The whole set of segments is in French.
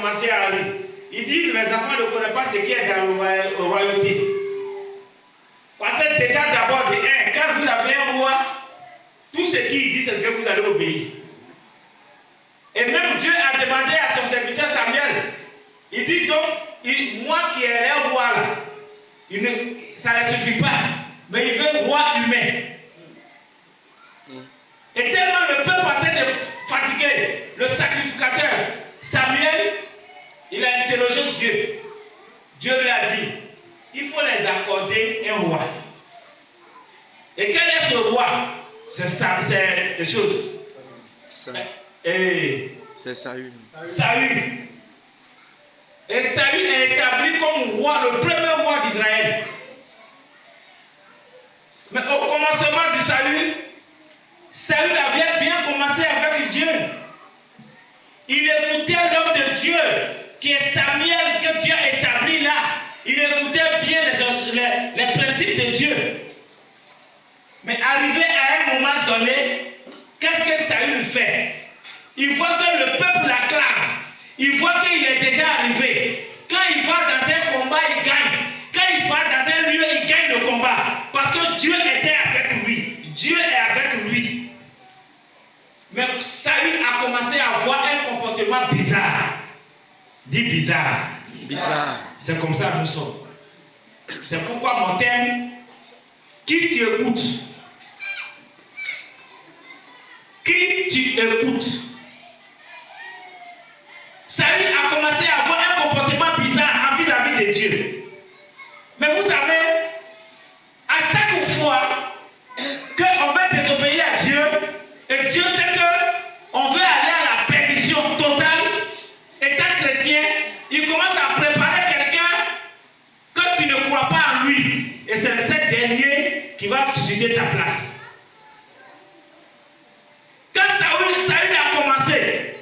commencé à rire. Il dit, mes enfants ne connaissent pas ce qui est dans la royauté. Parce que déjà d'abord, quand vous avez un roi, tout ce qu'il dit, c'est ce que vous allez obéir. Et même Dieu a demandé à son serviteur Samuel, il dit donc, moi qui ai un roi là, ça ne suffit pas, mais il veut un roi humain. Et tellement le peuple était fatigué, le sacrificateur Samuel, il a interrogé Dieu. Dieu lui a dit, il faut les accorder un roi. Et quel est ce roi? C'est des choses. C'est Saül. Saül. Et Saül est établi comme roi, le premier roi d'Israël. Mais au commencement du salut, Saül avait bien commencé avec Dieu. Il écoutait l'homme de Dieu, qui est Samuel, que Dieu a établi là. Il écoutait bien les principes de Dieu. Mais arrivé à un moment donné, qu'est-ce que Saül fait? Il voit que le peuple l'acclame. Il voit qu'il est déjà arrivé. Quand il va dans un combat, il gagne. Quand il va dans un lieu, il gagne le combat. Parce que Dieu était avec lui. Dieu est avec lui. Mais Saül a commencé à avoir un comportement bizarre. Dis bizarre. Bizarre. C'est comme ça que nous sommes. C'est pourquoi mon thème, qui tu écoutes? Qui tu écoutes? Saül a commencé à avoir un comportement bizarre vis-à-vis de Dieu. Mais vous savez, à chaque fois qu'on veut désobéir à Dieu, et Dieu sait qu'on veut aller à la perdition totale, étant chrétien, il commence à préparer quelqu'un que tu ne crois pas en lui. Et c'est ce dernier qui va susciter ta place. Quand Saül a commencé,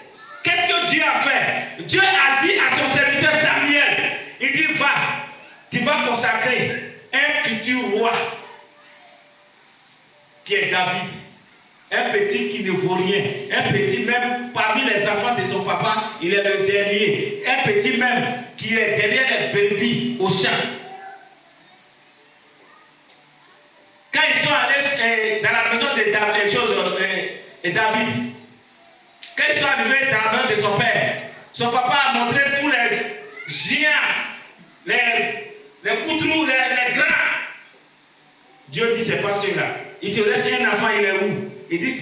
qu'est-ce que Dieu a fait? Dieu a dit à son serviteur Samuel, il dit, va, tu vas consacrer un futur roi qui est David. Un petit qui ne vaut rien. Un petit même parmi les enfants de son papa, il est le dernier. Un petit même qui est derrière les brebis au champ. Quand ils sont allés dans la maison de David, quand ils sont arrivés dans la maison de son père, son papa a montré tous les géants, les couteaux, les grands. Dieu dit, c'est pas ceux-là. Il te reste un enfant, il est où? Il dit,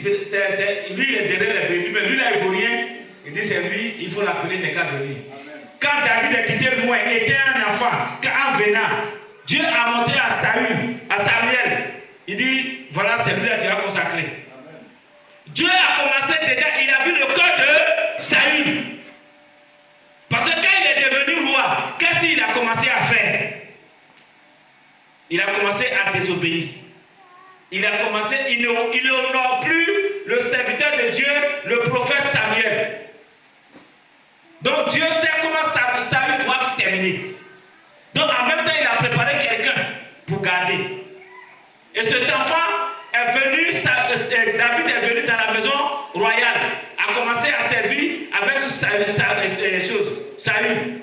lui, il est derrière les brebis, mais lui, là, il ne vaut rien. Il dit, c'est lui, il faut l'appeler, n'est qu'à venir. Quand David a quitté loin, il était un enfant, en venant, Dieu a montré à Samuel, il dit, voilà, c'est lui là qui va consacrer. Dieu a commencé déjà, il a vu le cœur de Saül. Parce que quand il est devenu roi, qu'est-ce qu'il a commencé à faire? Il a commencé à désobéir. Il a commencé, il n'honore plus le serviteur de Dieu, le prophète Samuel. Donc Dieu sait comment Saül doit terminer. Donc en même temps, il a préparé quelqu'un pour garder. Et cet enfant est venu, David est venu dans la maison royale, a commencé à servir avec Saül.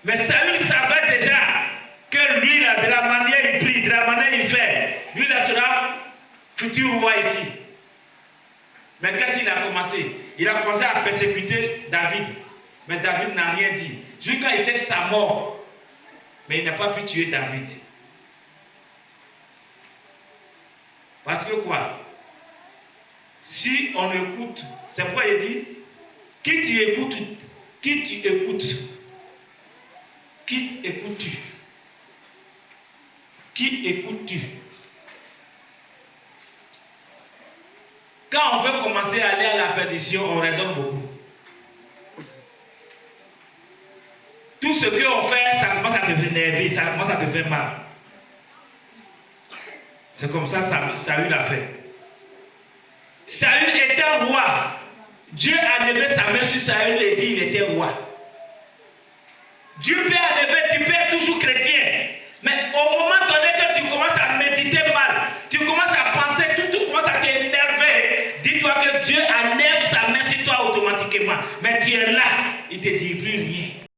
Mais Saül savait déjà que lui, là, de la manière il prie, de la manière il fait, lui là sera futur roi ici. Mais qu'est-ce qu'il a commencé? Il a commencé à persécuter David. Mais David n'a rien dit. Jusqu'à il cherche sa mort. Mais il n'a pas pu tuer David. Parce que quoi? Si on écoute, c'est pourquoi il dit, qui tu écoutes? Qui tu écoutes? Qui écoutes-tu? Qui écoutes-tu? Quand on veut commencer à aller à la perdition, on raisonne beaucoup. Tout ce qu'on fait, ça commence à te énerver, ça commence à te faire mal. C'est comme ça Saül l'a fait. Saül était roi. Dieu a levé sa main sur Saül et dit il était roi. Dieu peut lever, tu peux être toujours chrétien. Mais au moment donné que tu commences à méditer mal, tu commences à penser, tout commence à t'énerver, dis-toi que Dieu enlève sa main sur toi automatiquement. Mais tu es là. il ne te dit plus rien.